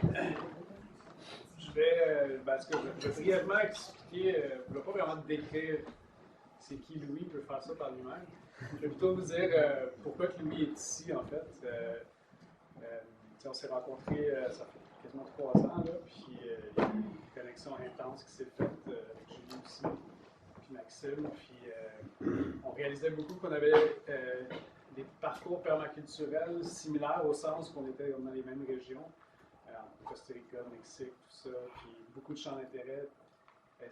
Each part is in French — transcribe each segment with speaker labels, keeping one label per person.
Speaker 1: Je vais, je vais brièvement expliquer, je ne vais pas vraiment décrire c'est qui Louis, il peut faire ça par lui-même. Je vais plutôt vous dire pourquoi que Louis est ici, en fait. On s'est rencontrés, ça fait quasiment 3 ans, là, puis il y a eu une connexion intense qui s'est faite avec Julie aussi, puis Maxime, puis on réalisait beaucoup qu'on avait des parcours permaculturels similaires au sens qu'on était dans les mêmes régions, en Costa Rica, Mexique, tout ça, puis beaucoup de champs d'intérêt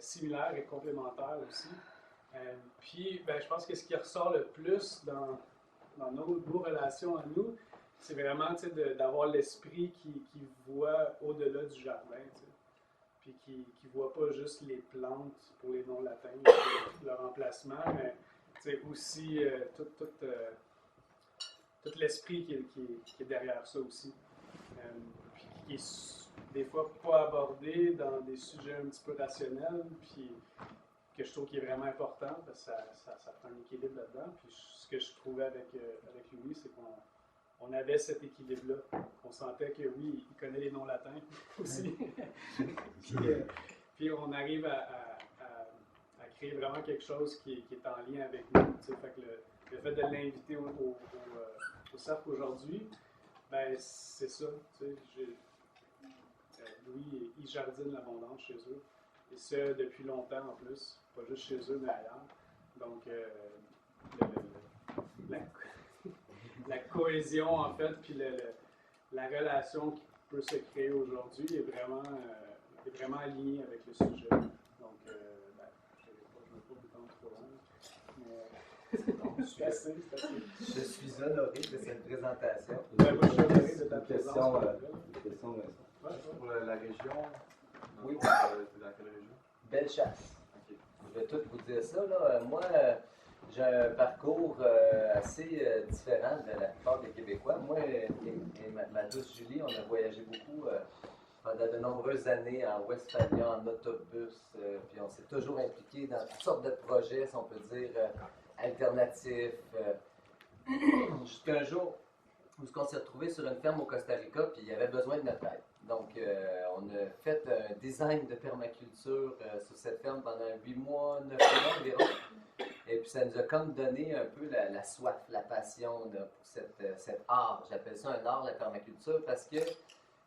Speaker 1: similaires et complémentaires aussi. Puis, je pense que ce qui ressort le plus dans nos relations à nous, c'est vraiment d'avoir l'esprit qui voit au-delà du jardin, puis qui ne voit pas juste les plantes pour les noms latins, leur emplacement, mais aussi tout l'esprit qui est derrière ça aussi. Puis qui est des fois pas abordé dans des sujets un petit peu rationnels, puis que je trouve qui est vraiment important, parce que ça prend un équilibre là-dedans. Puis ce que je trouvais avec Louis, c'est qu'on avait cet équilibre-là. On sentait que oui, il connaît les noms latins aussi. puis on arrive à créer vraiment quelque chose qui est en lien avec nous. Fait que le fait de l'inviter au cercle aujourd'hui, c'est ça. Louis, il jardine l'abondance chez eux. Et ça, depuis longtemps en plus. Pas juste chez eux, mais ailleurs. Donc, la cohésion, en fait, puis la relation qui peut se créer aujourd'hui est vraiment alignée avec le sujet. Donc, je ne veux pas vous tendre trop long. Mais c'est assez.
Speaker 2: Je suis honoré de cette présentation.
Speaker 1: Moi, je suis honoré de ta
Speaker 2: présence.
Speaker 3: Question, pour la région.
Speaker 2: Oui.
Speaker 3: C'est dans quelle région?
Speaker 2: Bellechasse.
Speaker 3: Okay.
Speaker 2: Je vais tout vous dire ça. Là. Moi, j'ai un parcours assez différent de la plupart des Québécois. Moi et ma douce Julie, on a voyagé beaucoup pendant de nombreuses années en Westphalia, en autobus. Puis on s'est toujours impliqué dans toutes sortes de projets, si on peut dire, alternatifs. Jusqu'à un jour où on s'est retrouvé sur une ferme au Costa Rica, puis il y avait besoin de notre aide. Donc, on a fait un design de permaculture sur cette ferme pendant 8 mois, 9 mois environ. Et puis, ça nous a comme donné un peu la soif, la passion pour cet art. J'appelle ça un art, la permaculture, parce que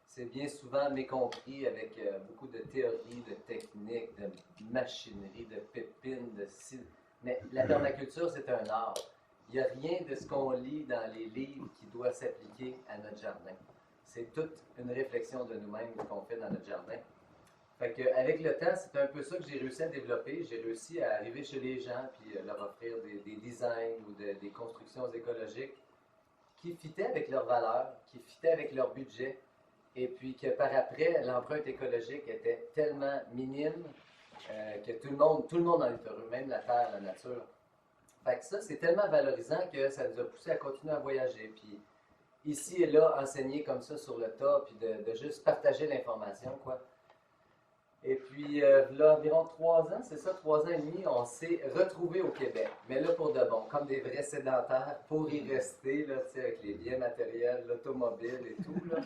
Speaker 2: c'est bien souvent mécompris avec beaucoup de théories, de techniques, de machinerie, de pépines, de style. Mais la permaculture, c'est un art. Il n'y a rien de ce qu'on lit dans les livres qui doit s'appliquer à notre jardin. C'est toute une réflexion de nous-mêmes qu'on fait dans notre jardin. Fait qu'avec le temps, c'est un peu ça que j'ai réussi à développer. J'ai réussi à arriver chez les gens puis leur offrir des designs ou des constructions écologiques qui fitaient avec leurs valeurs, qui fitaient avec leur budget, et puis que par après, l'empreinte écologique était tellement minime que tout le monde en est heureux, même la terre, la nature. Fait que ça, c'est tellement valorisant que ça nous a poussé à continuer à voyager. Puis ici et là, enseigner comme ça sur le tas, puis de juste partager l'information, quoi. Et puis, là, environ 3 ans, c'est ça, 3 ans et demi, on s'est retrouvés au Québec. Mais là, pour de bon, comme des vrais sédentaires, pour y rester, là, tu sais, avec les biens matériels, l'automobile et tout, là.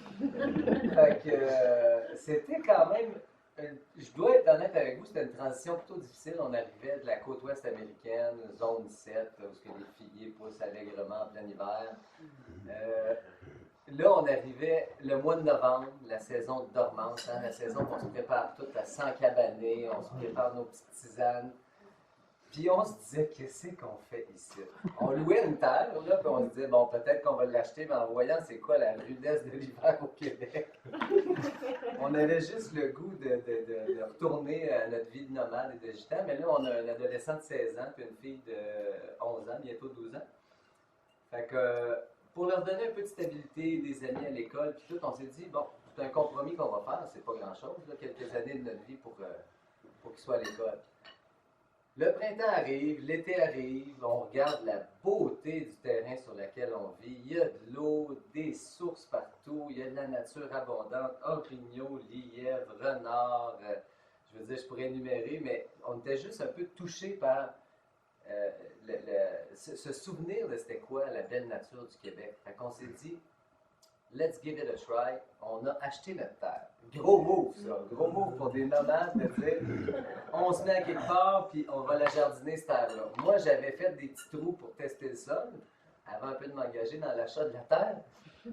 Speaker 2: Fait que c'était quand même, je dois être honnête avec vous, c'était une transition plutôt difficile. On arrivait de la côte ouest américaine, zone 7, où les figuiers poussent allègrement en plein hiver. Là, on arrivait le mois de novembre, la saison de dormance, hein, la saison où on se prépare tout à s'encabaner, on se prépare nos petites tisanes. Puis on se disait, qu'est-ce qu'on fait ici? On louait une terre, là, puis on se disait, bon, peut-être qu'on va l'acheter, mais en voyant c'est quoi la rudesse de l'hiver au Québec, on avait juste le goût de retourner à notre vie de nomade et de gitan. Mais là, on a un adolescent de 16 ans, puis une fille de 11 ans, bientôt 12 ans. Fait que, pour leur donner un peu de stabilité, des amis à l'école, puis tout, on s'est dit, bon, c'est un compromis qu'on va faire, c'est pas grand-chose, là, quelques années de notre vie pour qu'ils soient à l'école. Le printemps arrive, l'été arrive, on regarde la beauté du terrain sur lequel on vit. Il y a de l'eau, des sources partout, il y a de la nature abondante, orignaux, lièvres, renards, je veux dire, je pourrais énumérer, mais on était juste un peu touchés par ce souvenir de c'était quoi la belle nature du Québec. Fait qu'on s'est dit, let's give it a try. On a acheté notre terre. Gros move, ça. Gros move pour des nomades de dire on se met à quelque part puis on va la jardiner cette terre-là. Moi, j'avais fait des petits trous pour tester le sol avant un peu de m'engager dans l'achat de la terre,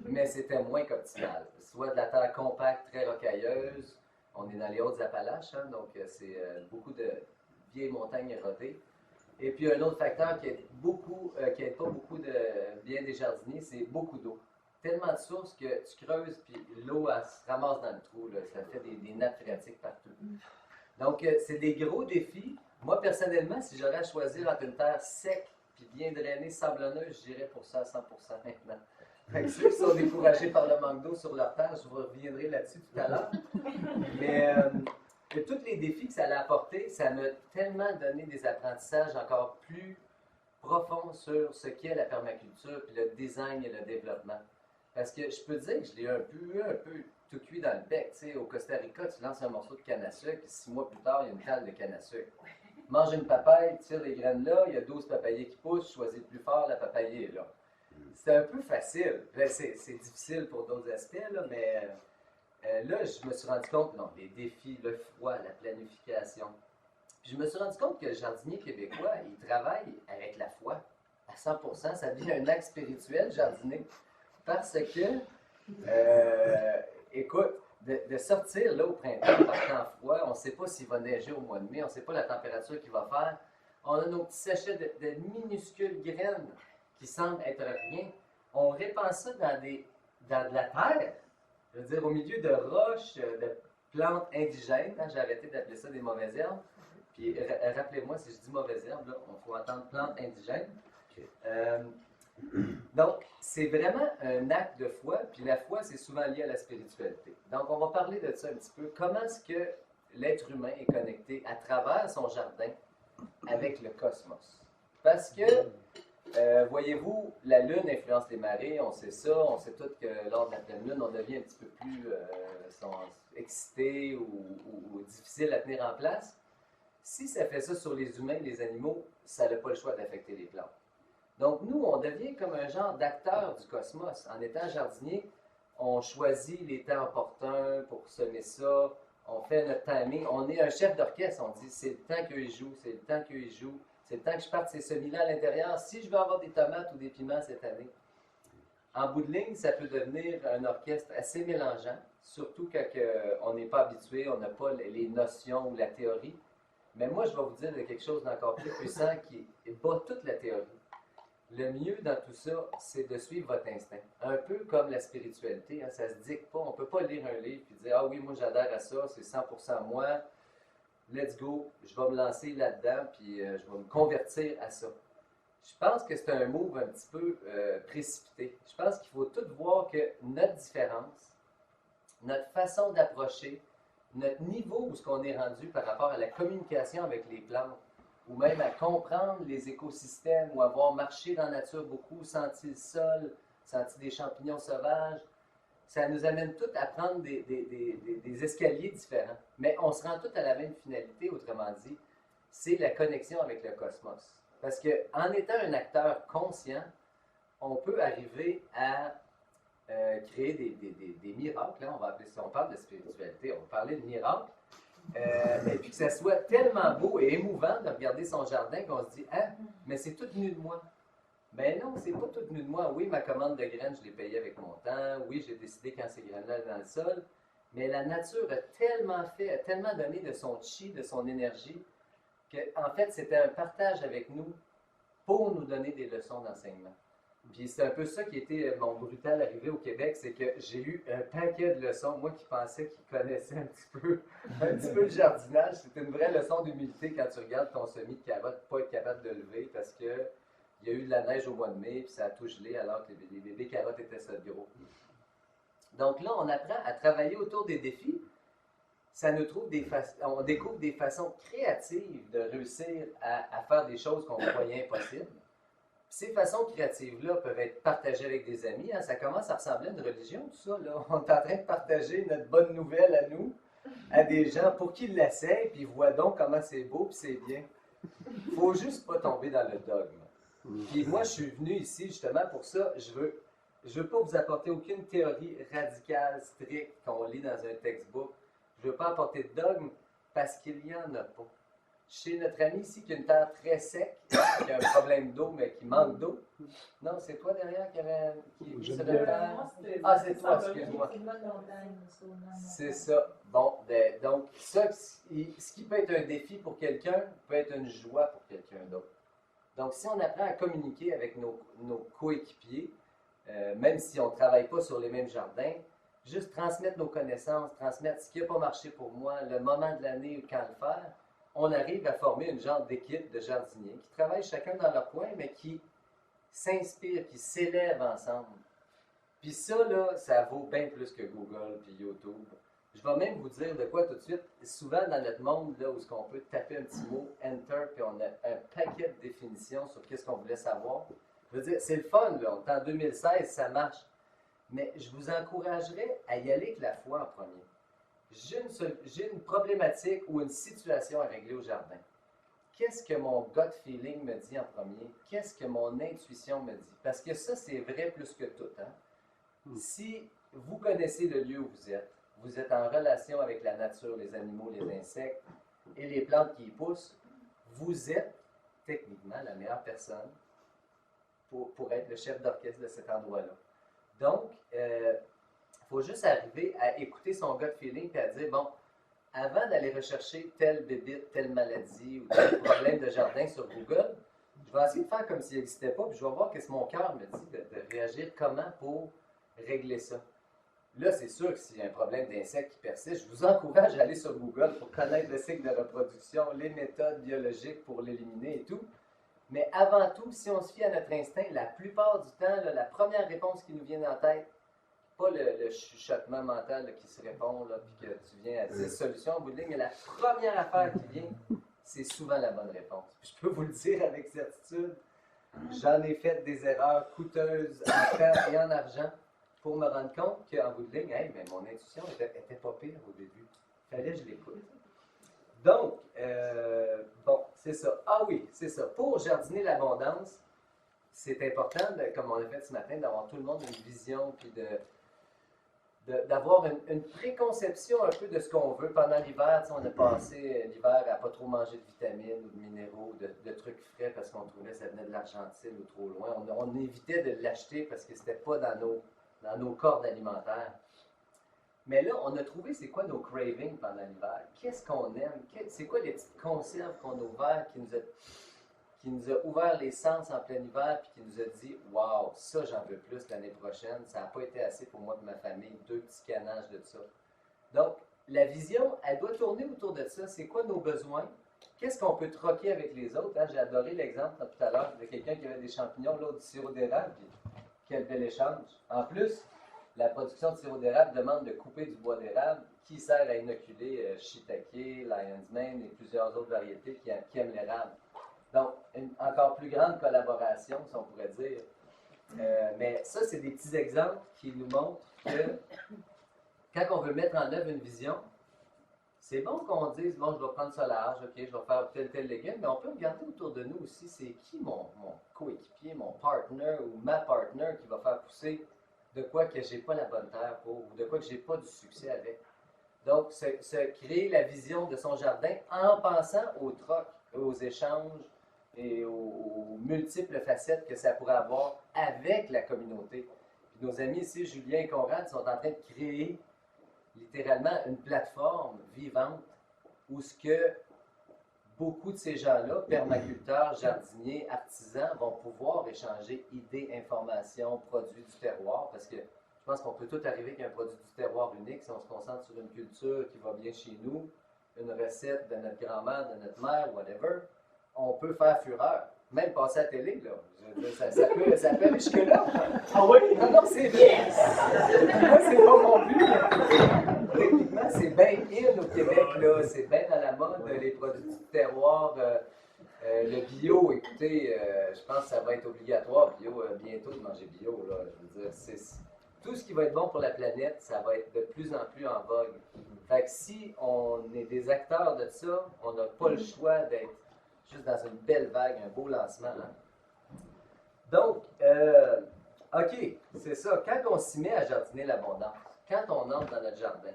Speaker 2: mais c'était moins qu'optimal. Soit de la terre compacte, très rocailleuse. On est dans les Hautes-Appalaches, hein, donc c'est beaucoup de vieilles montagnes érodées. Et puis un autre facteur qui aide pas beaucoup de bien des jardiniers, c'est beaucoup d'eau. Tellement de sources que tu creuses, puis l'eau, elle se ramasse dans le trou. Là. Ça fait des nappes phréatiques partout. Donc, c'est des gros défis. Moi, personnellement, si j'aurais à choisir entre une terre sec puis bien drainée, sablonneuse, j'irais pour ça à 100% maintenant. Fait que ceux qui sont découragés par le manque d'eau sur leur terre, je vous reviendrai là-dessus tout à l'heure. Mais tous les défis que ça a apporté, ça m'a tellement donné des apprentissages encore plus profonds sur ce qu'est la permaculture, puis le design et le développement. Parce que je peux dire que je l'ai un peu tout cuit dans le bec. Tu sais, au Costa Rica, tu lances un morceau de canne à sucre, puis 6 mois plus tard, il y a une cale de canne à sucre. Mange une papaye, tire les graines là, il y a 12 papayers qui poussent, choisis le plus fort, la papaye est là. C'est un peu facile. C'est difficile pour d'autres aspects, là, mais là, je me suis rendu compte, non, les défis, le froid, la planification. Puis je me suis rendu compte que le jardinier québécois, il travaille avec la foi à 100%. Ça devient un acte spirituel, jardiner. Parce que, écoute, de sortir là au printemps par temps froid, on ne sait pas s'il va neiger au mois de mai, on ne sait pas la température qu'il va faire. On a nos petits sachets de minuscules graines qui semblent être rien. On répand ça dans de la terre, je veux dire, au milieu de roches, de plantes indigènes. Hein, j'ai arrêté d'appeler ça des mauvaises herbes. Puis rappelez-moi, si je dis mauvaises herbes, là, il faut entendre plantes indigènes. Donc, c'est vraiment un acte de foi, puis la foi, c'est souvent lié à la spiritualité. Donc, on va parler de ça un petit peu. Comment est-ce que l'être humain est connecté à travers son jardin avec le cosmos? Parce que, voyez-vous, la Lune influence les marées, on sait ça, on sait tous que lors de la pleine Lune, on devient un petit peu plus excité ou difficile à tenir en place. Si ça fait ça sur les humains, les animaux, ça n'a pas le choix d'affecter les plantes. Donc, nous, on devient comme un genre d'acteur du cosmos. En étant jardinier, on choisit les temps opportuns pour semer ça, on fait notre timing. On est un chef d'orchestre, on dit c'est le temps qu'ils jouent, c'est le temps qu'ils jouent, c'est le temps que je parte ces semis-là à l'intérieur si je veux avoir des tomates ou des piments cette année. En bout de ligne, ça peut devenir un orchestre assez mélangeant, surtout quand on n'est pas habitué, on n'a pas les notions ou la théorie. Mais moi, je vais vous dire de quelque chose d'encore plus puissant qui bat toute la théorie. Le mieux dans tout ça, c'est de suivre votre instinct. Un peu comme la spiritualité, hein, ça ne se dicte pas. On ne peut pas lire un livre et dire « Ah oui, moi j'adhère à ça, c'est 100% moi, let's go, je vais me lancer là-dedans puis je vais me convertir à ça. » Je pense que c'est un move un petit peu précipité. Je pense qu'il faut tout voir que notre différence, notre façon d'approcher, notre niveau où ce qu'on est rendu par rapport à la communication avec les plantes, ou même à comprendre les écosystèmes, ou avoir marché dans la nature beaucoup, senti le sol, senti des champignons sauvages, ça nous amène tous à prendre des escaliers différents. Mais on se rend tous à la même finalité, autrement dit, c'est la connexion avec le cosmos. Parce qu'en étant un acteur conscient, on peut arriver à créer des miracles. Là, on va appeler ça, on parle de spiritualité, on va parler de miracles. Et puis que ça soit tellement beau et émouvant de regarder son jardin qu'on se dit « Ah, mais c'est tout venu de moi. » Ben non, c'est pas tout venu de moi. Oui, ma commande de graines, je l'ai payée avec mon temps. Oui, j'ai décidé quand ces graines-là étaient dans le sol. Mais la nature a tellement fait, a tellement donné de son chi, de son énergie, qu'en fait, c'était un partage avec nous pour nous donner des leçons d'enseignement. Puis c'est un peu ça qui était mon brutal arrivé au Québec, c'est que j'ai eu un paquet de leçons. Moi qui pensais qu'ils connaissaient un petit peu le jardinage, c'était une vraie leçon d'humilité quand tu regardes ton semis de carottes, pas être capable de lever parce qu'il y a eu de la neige au mois de mai, puis ça a tout gelé alors que les bébés carottes étaient ça de gros. Donc là, on apprend à travailler autour des défis. Ça nous trouve on découvre des façons créatives de réussir à faire des choses qu'on croyait impossibles. Ces façons créatives-là peuvent être partagées avec des amis. Hein. Ça commence à ressembler à une religion, tout ça. Là. On est en train de partager notre bonne nouvelle à nous, à des gens pour qu'ils l'essayent, puis ils voient donc comment c'est beau, puis c'est bien. Il ne faut juste pas tomber dans le dogme. Puis moi, je suis venu ici justement pour ça. Je veux je ne veux pas vous apporter aucune théorie radicale, stricte, qu'on lit dans un textbook. Je ne veux pas apporter de dogme parce qu'il n'y en a pas. Chez notre ami ici qui a une terre très sec, qui a un problème d'eau, mais qui manque d'eau. Non, c'est toi derrière qui vit sur la terre? Ah, c'est toi, excuse-moi. C'est ça. Bon, donc, ça, ce qui peut être un défi pour quelqu'un, peut être une joie pour quelqu'un d'autre. Donc, si on apprend à communiquer avec nos coéquipiers, même si on ne travaille pas sur les mêmes jardins, juste transmettre nos connaissances, transmettre ce qui n'a pas marché pour moi, le moment de l'année ou quand le faire, on arrive à former une genre d'équipe de jardiniers qui travaillent chacun dans leur coin, mais qui s'inspirent, qui s'élèvent ensemble. Puis ça, là, ça vaut bien plus que Google puis YouTube. Je vais même vous dire de quoi tout de suite. Souvent dans notre monde, là, où on peut taper un petit mot, Enter, puis on a un paquet de définitions sur qu'est-ce qu'on voulait savoir. Je veux dire, c'est le fun, là. On est en 2016, ça marche. Mais je vous encouragerais à y aller avec la foi en premier. J'ai une problématique ou une situation à régler au jardin. Qu'est-ce que mon gut feeling me dit en premier? Qu'est-ce que mon intuition me dit? Parce que ça, c'est vrai plus que tout. Hein? Si vous connaissez le lieu où vous êtes en relation avec la nature, les animaux, les insectes et les plantes qui y poussent, vous êtes techniquement la meilleure personne pour être le chef d'orchestre de cet endroit-là. Donc, il faut juste arriver à écouter son gut feeling et à dire, bon, avant d'aller rechercher telle bébite, telle maladie ou tel problème de jardin sur Google, je vais essayer de faire comme s'il n'existait pas, puis je vais voir ce que mon cœur me dit de réagir comment pour régler ça. Là, c'est sûr que s'il y a un problème d'insectes qui persiste, je vous encourage à aller sur Google pour connaître le cycle de reproduction, les méthodes biologiques pour l'éliminer et tout. Mais avant tout, si on se fie à notre instinct, la plupart du temps, là, la première réponse qui nous vient en tête, pas le chuchotement mental là, qui se répond, là, puis que tu viens à 10 solutions au bout de ligne, mais la première affaire qui vient, c'est souvent la bonne réponse. Puis je peux vous le dire avec certitude, j'en ai fait des erreurs coûteuses en temps et en argent pour me rendre compte qu'en bout de ligne, hey, ben, mon intuition était pas pire au début. Fallait que je l'écoute. Donc, bon, c'est ça. Ah oui, c'est ça. Pour jardiner l'abondance, c'est important, comme on l'a fait ce matin, d'avoir tout le monde une vision, puis d'avoir une préconception un peu de ce qu'on veut. Pendant l'hiver, on a passé l'hiver à pas trop manger de vitamines ou de minéraux, de trucs frais parce qu'on trouvait que ça venait de l'Argentine ou trop loin. On évitait de l'acheter parce que c'était pas dans nos cordes alimentaires. Mais là, on a trouvé c'est quoi nos cravings pendant l'hiver. Qu'est-ce qu'on aime? C'est quoi les petites conserves qu'on a ouvertes qui nous a ouvert les sens en plein hiver puis qui nous a dit « Wow, ça j'en veux plus l'année prochaine. Ça n'a pas été assez pour moi et ma famille. 2 petits canages de ça. » Donc, la vision, elle doit tourner autour de ça. C'est quoi nos besoins? Qu'est-ce qu'on peut troquer avec les autres? Hein? J'ai adoré l'exemple tout à l'heure de quelqu'un qui avait des champignons, l'autre du sirop d'érable. Quel bel échange. En plus, la production de sirop d'érable demande de couper du bois d'érable qui sert à inoculer shiitake, lion's mane et plusieurs autres variétés qui aiment l'érable. Donc, une encore plus grande collaboration, si on pourrait dire. Mais ça, c'est des petits exemples qui nous montrent que quand on veut mettre en œuvre une vision, c'est bon qu'on dise, bon, je vais prendre ça large, ok, je vais faire tel légume, mais on peut regarder autour de nous aussi, c'est qui mon coéquipier, mon partner ou ma partner qui va faire pousser de quoi que j'ai pas la bonne terre pour, ou de quoi que j'ai pas du succès avec. Donc, se créer la vision de son jardin en pensant aux trocs, aux échanges et aux multiples facettes que ça pourrait avoir avec la communauté. Puis nos amis ici, Julien et Conrad, sont en train de créer littéralement une plateforme vivante où ce que beaucoup de ces gens-là, permaculteurs, jardiniers, artisans, vont pouvoir échanger idées, informations, produits du terroir, parce que je pense qu'on peut tout arriver avec un produit du terroir unique si on se concentre sur une culture qui va bien chez nous, une recette de notre grand-mère, de notre mère, whatever, on peut faire fureur. Même passer à la télé, là. Ça peut aller jusque-là.
Speaker 1: Ah oui?
Speaker 2: Non, c'est vrai. Moi, c'est pas mon but. Techniquement, c'est bien in au Québec, là. C'est bien à la mode, les produits du terroir. Le bio, écoutez, je pense que ça va être obligatoire, bio, bientôt de manger bio, là. Je veux dire, tout ce qui va être bon pour la planète, ça va être de plus en plus en vogue. Fait que si on est des acteurs de ça, on n'a pas le choix d'être juste dans une belle vague, un beau lancement. Hein? Donc, OK, c'est ça. Quand on s'y met à jardiner l'abondance, quand on entre dans notre jardin,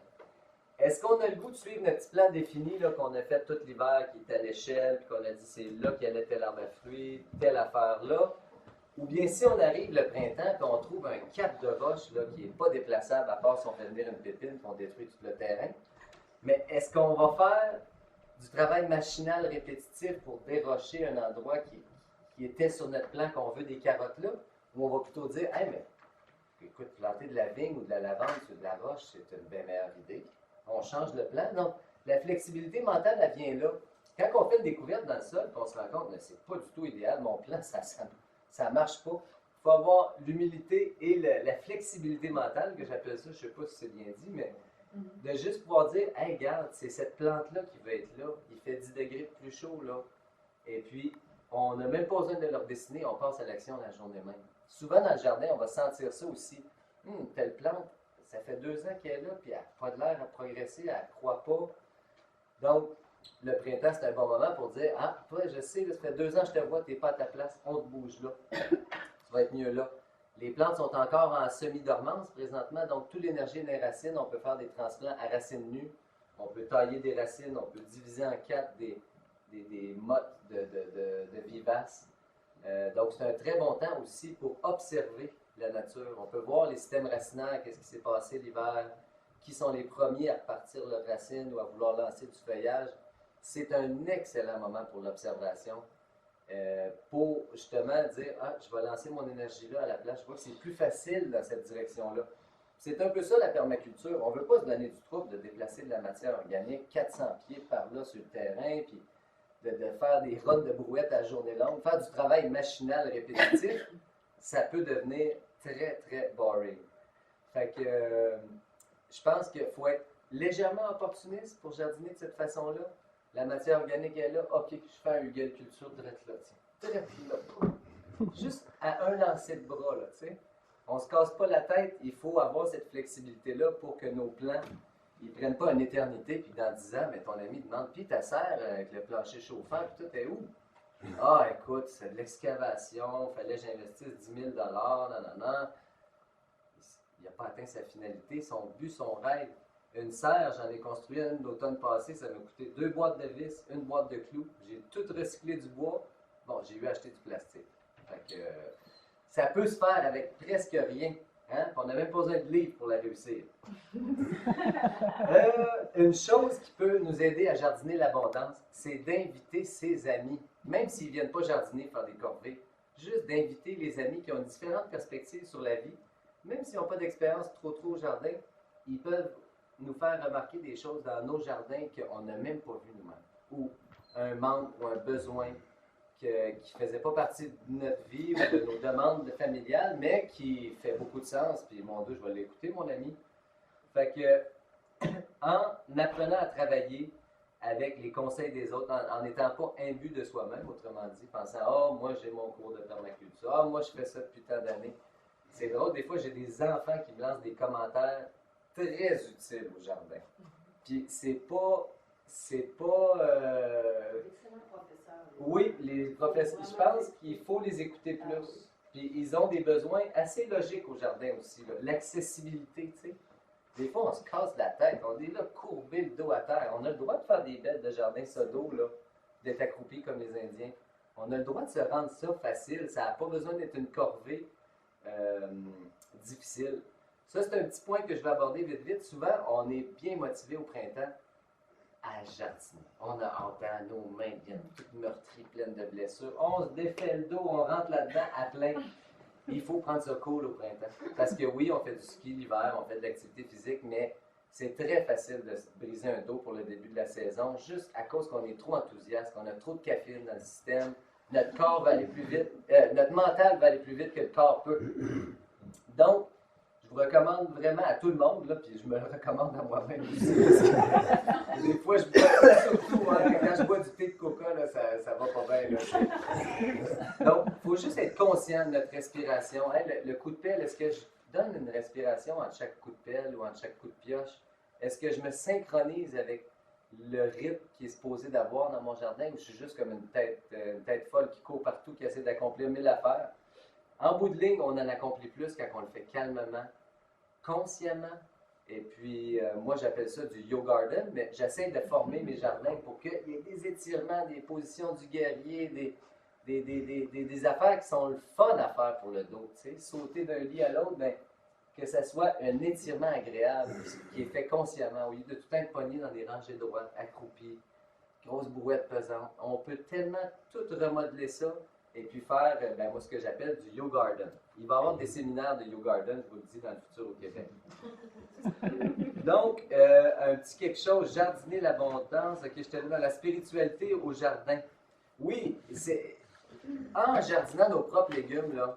Speaker 2: est-ce qu'on a le goût de suivre notre petit plan défini là, qu'on a fait tout l'hiver, qui est à l'échelle, puis qu'on a dit c'est là qu'il y allait tel arbre à fruits, telle affaire là? Ou bien si on arrive le printemps et on trouve un cap de roche là, qui n'est pas déplaçable, à part si on fait venir une pépine et on détruit tout le terrain, mais est-ce qu'on va faire du travail machinal répétitif pour dérocher un endroit qui était sur notre plan qu'on veut des carottes là? Ou on va plutôt dire, hey, mais écoute, planter de la vigne ou de la lavande sur de la roche, c'est une bien meilleure idée. On change le plan. Donc, la flexibilité mentale, elle vient là. Quand on fait une découverte dans le sol, on se rend compte que c'est pas du tout idéal, mon plan, ça marche pas. Il faut avoir l'humilité et la flexibilité mentale, que j'appelle ça, je sais pas si c'est bien dit, mais de juste pouvoir dire, hey, regarde, c'est cette plante-là qui va être là. Il fait 10 degrés de plus chaud, là. Et puis, on n'a même pas besoin de leur dessiner, on passe à l'action la journée même. Souvent, dans le jardin, on va sentir ça aussi. Telle plante, ça fait 2 ans qu'elle est là, puis elle n'a pas de l'air à progresser, elle ne croît pas. Donc, le printemps, c'est un bon moment pour dire, ah, toi, je sais, là, ça fait 2 ans que je te vois, tu n'es pas à ta place, on te bouge là. Tu vas être mieux là. Les plantes sont encore en semi-dormance présentement, donc toute l'énergie des racines, on peut faire des transplants à racines nues, on peut tailler des racines, on peut diviser en 4 des mottes de vivaces. Donc, c'est un très bon temps aussi pour observer la nature. On peut voir les systèmes racinaires, qu'est-ce qui s'est passé l'hiver, qui sont les premiers à repartir leurs racines ou à vouloir lancer du feuillage. C'est un excellent moment pour l'observation, pour justement dire, ah, je vais lancer mon énergie là à la place. Je vois que c'est plus facile dans cette direction-là. C'est un peu ça la permaculture. On ne veut pas se donner du trouble de déplacer de la matière organique 400 pieds par là sur le terrain, puis de faire des runs de brouette à journée longue, faire du travail machinal répétitif, ça peut devenir très, très boring. Fait que je pense qu'il faut être légèrement opportuniste pour jardiner de cette façon-là. La matière organique est là, ok, je fais un Hugel culture direct là, tiens. Direct là. Juste à un lancer de bras, là, tu sais. On ne se casse pas la tête, il faut avoir cette flexibilité-là pour que nos plans ils ne prennent pas une éternité, puis dans 10 ans, mais ton ami demande, puis ta serre avec le plancher chauffant, puis tout est où? Ah, écoute, c'est de l'excavation, il fallait que j'investisse 10 000 non. Il n'a pas atteint sa finalité, son but, son rêve. Une serre, j'en ai construit une l'automne passé, ça m'a coûté 2 boîtes de vis, 1 boîte de clous. J'ai tout recyclé du bois. Bon, j'ai eu à acheter du plastique. Fait que, ça peut se faire avec presque rien. Hein? On n'a même pas besoin de livres pour la réussir. Une chose qui peut nous aider à jardiner l'abondance, c'est d'inviter ses amis, même s'ils ne viennent pas jardiner, faire des corvées, juste d'inviter les amis qui ont différentes perspectives sur la vie, même s'ils n'ont pas d'expérience trop au jardin, ils peuvent nous faire remarquer des choses dans nos jardins qu'on n'a même pas vues nous-mêmes, ou un manque ou un besoin qui ne faisait pas partie de notre vie ou de nos demandes familiales, mais qui fait beaucoup de sens. Puis mon Dieu, je vais l'écouter, mon ami. Fait que, en apprenant à travailler avec les conseils des autres, en n'étant pas imbu de soi-même, autrement dit, pensant, ah, moi j'ai mon cours de permaculture, ah, moi je fais ça depuis tant d'années. C'est drôle, des fois j'ai des enfants qui me lancent des commentaires très utiles au jardin. Puis c'est pas. Oui, les professeurs, je pense qu'il faut les écouter plus. Puis ils ont des besoins assez logiques au jardin aussi. L'accessibilité, tu sais. Des fois, on se casse la tête. On est là, courbé le dos à terre. On a le droit de faire des bêtes de jardin sodo, là, d'être accroupi comme les Indiens. On a le droit de se rendre ça facile. Ça n'a pas besoin d'être une corvée difficile. Ça, c'est un petit point que je vais aborder vite, vite. Souvent, on est bien motivé au printemps à jardiner. On a hâte, nos mains viennent toutes meurtries, pleines de blessures. On se défait le dos, on rentre là-dedans à plein. Il faut prendre ça cool au printemps. Parce que oui, on fait du ski l'hiver, on fait de l'activité physique, mais c'est très facile de se briser un dos pour le début de la saison, juste à cause qu'on est trop enthousiaste, qu'on a trop de caféine dans le système. Notre corps va aller plus vite, notre mental va aller plus vite que le corps peut. Donc, je vous recommande vraiment à tout le monde, là, puis je me le recommande à moi-même aussi. Des fois, je bois, surtout quand je bois du thé de coca, là, ça va pas bien. Là. Donc, il faut juste être conscient de notre respiration. Hein, le coup de pelle, est-ce que je donne une respiration entre chaque coup de pelle ou entre chaque coup de pioche? Est-ce que je me synchronise avec le rythme qui est supposé d'avoir dans mon jardin ou je suis juste comme une tête folle qui court partout, qui essaie d'accomplir 1000 affaires? En bout de ligne, on en accomplit plus quand on le fait calmement, consciemment. Et puis, moi, j'appelle ça du yoga garden, mais j'essaie de former mes jardins pour qu'il y ait des étirements, des positions du guerrier, des affaires qui sont le fun à faire pour le dos. Tu sais, sauter d'un lit à l'autre, ben, que ça soit un étirement agréable qui est fait consciemment, au lieu de tout être pogné dans des rangées droites, accroupi, grosse brouette pesante. On peut tellement tout remodeler ça et puis faire, ben, moi, ce que j'appelle du yoga garden. Il va y avoir des séminaires de yoga garden, je vous le dis, dans le futur au Québec. Donc, un petit quelque chose, jardiner l'abondance, ok, je te dis dans la spiritualité au jardin. Oui, c'est en jardinant nos propres légumes, là,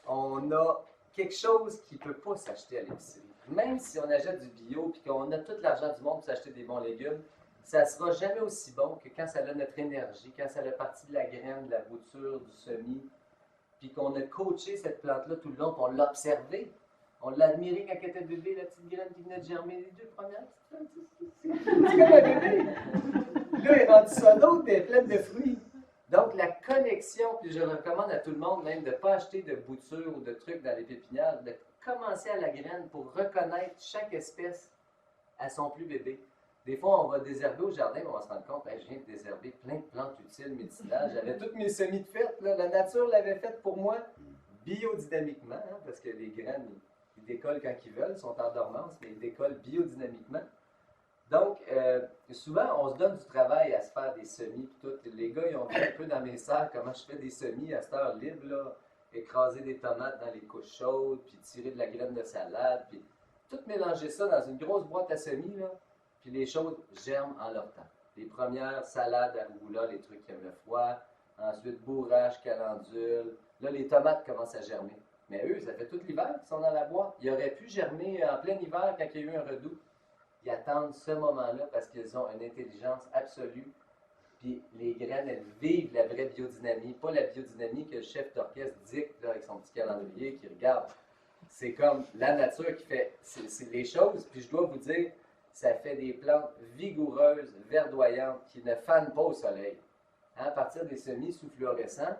Speaker 2: on a quelque chose qui ne peut pas s'acheter à l'épicerie. Même si on achète du bio et qu'on a tout l'argent du monde pour s'acheter des bons légumes, ça ne sera jamais aussi bon que quand ça a notre énergie, quand ça a parti de la graine, de la bouture, du semis, puis qu'on a coaché cette plante-là tout le long, puis on l'a observée. On l'a admirée quand elle était bébé, la petite graine qui venait de germer les 2 premières. C'est comme un bébé. Là, elle est rendue ça d'autre, elle est pleine de fruits. Donc, la connexion, puis je recommande à tout le monde même de ne pas acheter de boutures ou de trucs dans les pépinières, de commencer à la graine pour reconnaître chaque espèce à son plus bébé. Des fois, on va désherber au jardin, mais on va se rendre compte, je viens de désherber plein de plantes utiles, médicinales. J'avais toutes mes semis de faites, là. La nature l'avait faite pour moi biodynamiquement, hein, parce que les graines, ils décollent quand ils veulent, ils sont en dormance, mais ils décollent biodynamiquement. Donc, souvent, on se donne du travail à se faire des semis. Puis tout. Les gars, ils ont vu un peu dans mes serres comment je fais des semis à cette heure libre, là. Écraser des tomates dans les couches chaudes, puis tirer de la graine de salade, puis tout mélanger ça dans une grosse boîte à semis, là. Puis les choses germent en leur temps. Les premières salades à arugula, les trucs qui aiment le froid. Ensuite, bourrache, calendule. Là, les tomates commencent à germer. Mais eux, ça fait tout l'hiver qu'ils sont dans la boîte. Ils auraient pu germer en plein hiver quand il y a eu un redout. Ils attendent ce moment-là parce qu'ils ont une intelligence absolue. Puis les graines, elles vivent la vraie biodynamie, pas la biodynamie que le chef d'orchestre dicte là, avec son petit calendrier qui regarde. C'est comme la nature qui fait c'est les choses. Puis je dois vous dire, ça fait des plantes vigoureuses, verdoyantes, qui ne fanent pas au soleil. Hein, à partir des semis sous fluorescents,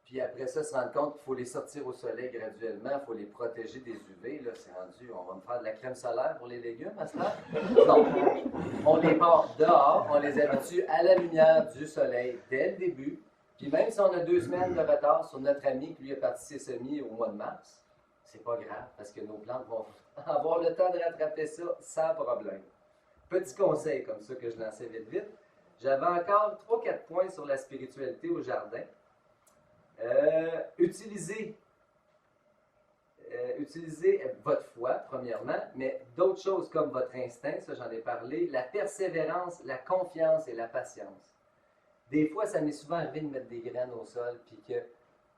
Speaker 2: puis après ça, se rendre compte qu'il faut les sortir au soleil graduellement, il faut les protéger des UV. Là, c'est rendu, on va me faire de la crème solaire pour les légumes à ce moment. Non, on les porte dehors, on les habitue à la lumière du soleil dès le début. Puis même si on a 2 semaines de retard sur notre ami qui lui a parti ses semis au mois de mars, c'est pas grave parce que nos plantes vont avoir le temps de rattraper ça sans problème. Petit conseil comme ça que je lançais vite vite. J'avais encore 3-4 points sur la spiritualité au jardin. Utilisez votre foi, premièrement, mais d'autres choses comme votre instinct, ça j'en ai parlé, la persévérance, la confiance et la patience. Des fois, ça m'est souvent arrivé de mettre des graines au sol, puis que,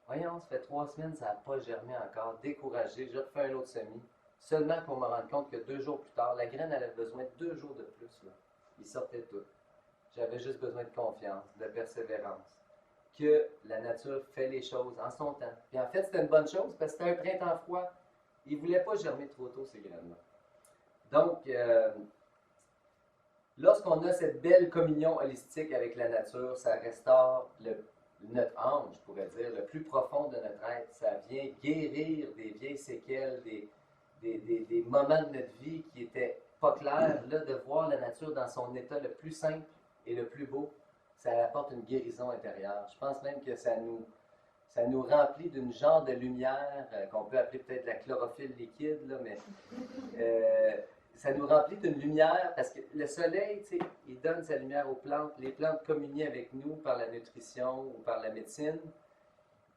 Speaker 2: voyons, ça fait 3 semaines, ça n'a pas germé encore, découragé, je refais un autre semis, seulement pour me rendre compte que 2 jours plus tard, la graine elle avait besoin de 2 jours de plus. Là. Il sortait tout. J'avais juste besoin de confiance, de persévérance. Que la nature fait les choses en son temps. Puis en fait, c'était une bonne chose parce que c'était un printemps froid. Il ne voulait pas germer trop tôt, ces graines-là. Donc, lorsqu'on a cette belle communion holistique avec la nature, ça restaure notre âme, je pourrais dire, le plus profond de notre être. Ça vient guérir des vieilles séquelles, des moments de notre vie qui n'étaient pas clairs. Là, de voir la nature dans son état le plus simple et le plus beau, ça apporte une guérison intérieure. Je pense même que ça nous remplit d'une genre de lumière qu'on peut appeler peut-être la chlorophylle liquide, là, mais ça nous remplit d'une lumière parce que le soleil, tu sais, il donne sa lumière aux plantes. Les plantes communient avec nous par la nutrition ou par la médecine.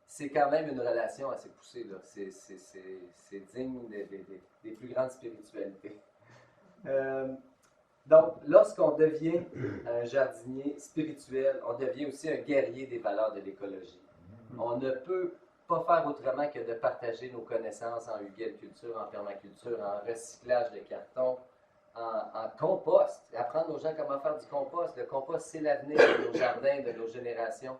Speaker 2: C'est quand même une relation assez poussée, là. C'est digne des plus grandes spiritualités. Donc, lorsqu'on devient un jardinier spirituel, on devient aussi un guerrier des valeurs de l'écologie. On ne peut pas faire autrement que de partager nos connaissances en hugelculture, en permaculture, en recyclage de carton, en compost. Apprendre aux gens comment faire du compost. Le compost, c'est l'avenir de nos jardins, de nos générations.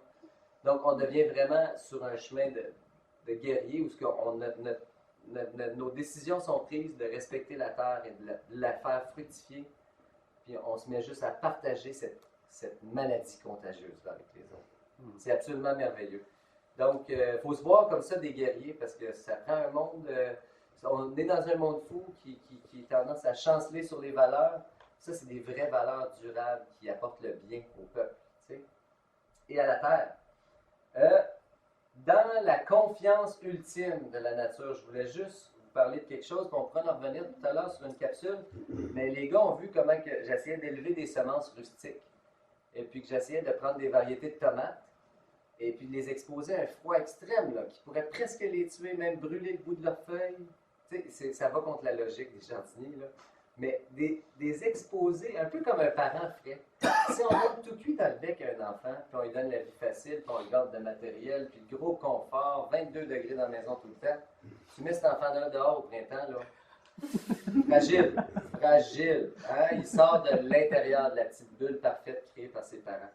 Speaker 2: Donc, on devient vraiment sur un chemin de guerrier où nos décisions sont prises de respecter la terre et de la faire fructifier. Puis on se met juste à partager cette maladie contagieuse là, avec les autres. C'est absolument merveilleux. Donc, il faut se voir comme ça des guerriers parce que ça prend un monde. On est dans un monde fou qui a tendance à chanceler sur les valeurs. Ça, c'est des vraies valeurs durables qui apportent le bien au peuple, tu sais, et à la terre. Dans la confiance ultime de la nature, je voulais juste vous parler de quelque chose, puis on pourra en revenir tout à l'heure sur une capsule, mais les gars ont vu comment que j'essayais d'élever des semences rustiques, et puis que j'essayais de prendre des variétés de tomates, et puis de les exposer à un froid extrême, là, qui pourrait presque les tuer, même brûler le bout de leurs feuilles. Tu sais, ça va contre la logique des jardiniers, là. Mais des exposer, un peu comme un parent ferait. Si on donne tout cuit dans le bec à un enfant, puis on lui donne la vie facile, puis on lui garde de matériel, puis le gros confort, 22 degrés dans la maison tout le temps, tu mets cet enfant-là dehors au printemps, là, fragile, fragile. Hein? Il sort de l'intérieur de la petite bulle parfaite créée par ses parents.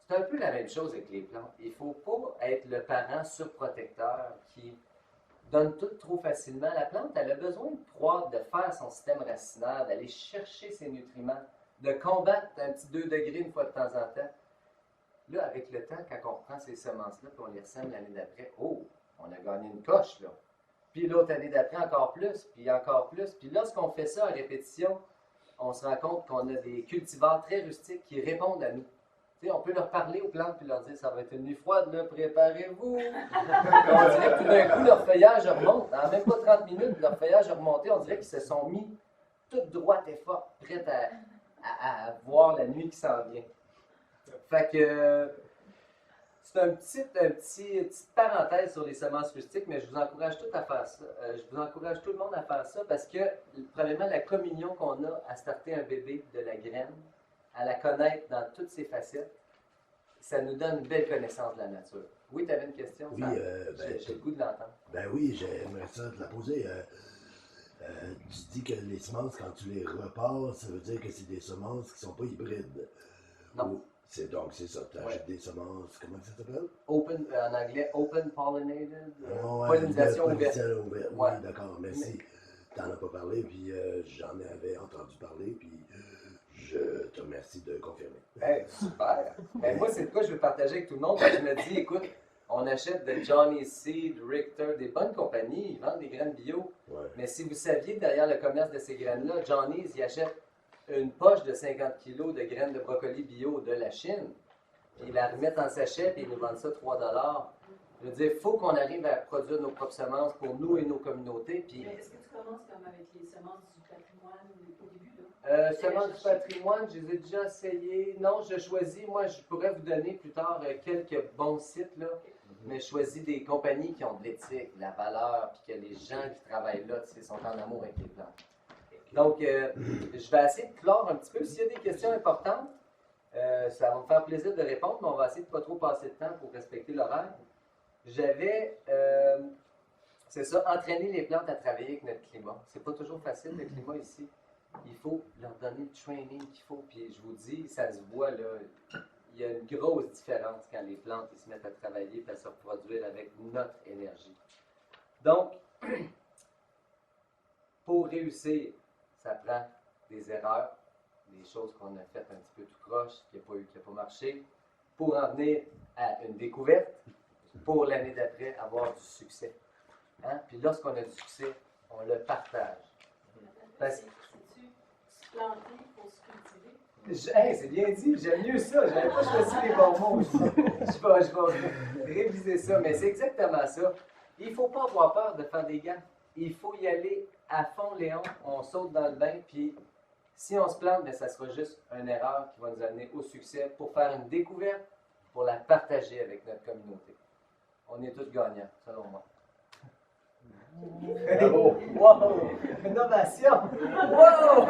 Speaker 2: C'est un peu la même chose avec les plantes. Il ne faut pas être le parent surprotecteur qui donne tout trop facilement. La plante, elle a besoin de croître, de faire son système racinaire, d'aller chercher ses nutriments, de combattre un petit 2 degrés une fois de temps en temps. Là, avec le temps, quand on reprend ces semences-là et on les sème l'année d'après, oh, on a gagné une coche, là. Puis l'autre année d'après, encore plus, puis encore plus. Puis lorsqu'on fait ça à répétition, on se rend compte qu'on a des cultivars très rustiques qui répondent à nous. T'sais, on peut leur parler aux plantes puis leur dire ça va être une nuit froide, là, préparez-vous. On dirait que tout d'un coup, leur feuillage remonte. En même pas 30 minutes, leur feuillage a remonté. On dirait qu'ils se sont mis toutes droites et fortes, prêtes à voir la nuit qui s'en vient. Fait que c'est une petite parenthèse sur les semences rustiques, mais je vous encourage tout à faire ça. Je vous encourage tout le monde à faire ça parce que, premièrement, la communion qu'on a à starter un bébé de la graine, à la connaître dans toutes ses facettes, ça nous donne une belle connaissance de la nature. Oui, tu avais une question?
Speaker 4: Oui,
Speaker 2: j'ai le goût de l'entendre.
Speaker 4: Ben oui, j'aimerais ça te la poser. Tu dis que les semences, quand tu les repasses, ça veut dire que c'est des semences qui ne sont pas hybrides.
Speaker 2: Non.
Speaker 4: Donc, c'est ça, tu achètes des semences, comment ça s'appelle?
Speaker 2: En anglais, open pollinated,
Speaker 4: Ouais,
Speaker 2: pollinisation ouverte.
Speaker 4: Oui,
Speaker 2: Ouais.
Speaker 4: d'accord, merci. Tu n'en as pas parlé, puis j'en avais entendu parler, puis je te remercie de confirmer.
Speaker 2: Hey, super! Ben, moi, c'est de quoi je veux partager avec tout le monde. Je me dis, écoute, on achète de Johnny Seed, Richter, des bonnes compagnies, ils vendent des graines bio.
Speaker 4: Ouais.
Speaker 2: Mais si vous saviez, derrière le commerce de ces graines-là, Johnny's, ils achètent une poche de 50 kg de graines de brocoli bio de la Chine. Puis ils la remettent en sachet et ils nous vendent ça 3 $. Je veux dire, il faut qu'on arrive à produire nos propres semences pour nous et nos communautés. Puis,
Speaker 5: mais est-ce que tu commences comme avec les semences du patrimoine au début, là?
Speaker 2: semences du patrimoine, je les ai déjà essayées. Non, je choisis, moi, je pourrais vous donner plus tard quelques bons sites, là. Mais je choisis des compagnies qui ont de l'éthique, de la valeur, puis que les gens qui travaillent là, tu sais, sont en amour avec les plantes. Donc, je vais essayer de clore un petit peu. S'il y a des questions importantes, ça va me faire plaisir de répondre, mais on va essayer de ne pas trop passer de temps pour respecter l'horaire. J'avais, c'est ça, entraîner les plantes à travailler avec notre climat. C'est pas toujours facile, le climat ici. Il faut leur donner le training qu'il faut. Puis je vous dis, ça se voit là. Il y a une grosse différence quand les plantes ils se mettent à travailler et à se reproduire avec notre énergie. Donc, pour réussir, ça prend des erreurs, des choses qu'on a faites un petit peu tout croche, qui n'a pas marché, pour en venir à une découverte, pour l'année d'après avoir du succès. Hein? Puis lorsqu'on a du succès, on le partage. Parce...
Speaker 5: C'est-tu se planter pour se cultiver?
Speaker 2: Hey, c'est bien dit, j'aime mieux ça. Je n'avais pas choisi les bons mots. Je vais réviser ça, mais c'est exactement ça. Il ne faut pas avoir peur de faire des gaffes. Il faut y aller à fond, Léon. On saute dans le bain, puis si on se plante, bien, ça sera juste une erreur qui va nous amener au succès pour faire une découverte, pour la partager avec notre communauté. On est tous gagnants, selon moi.
Speaker 4: Bravo!
Speaker 2: Wow! Innovation! Wow!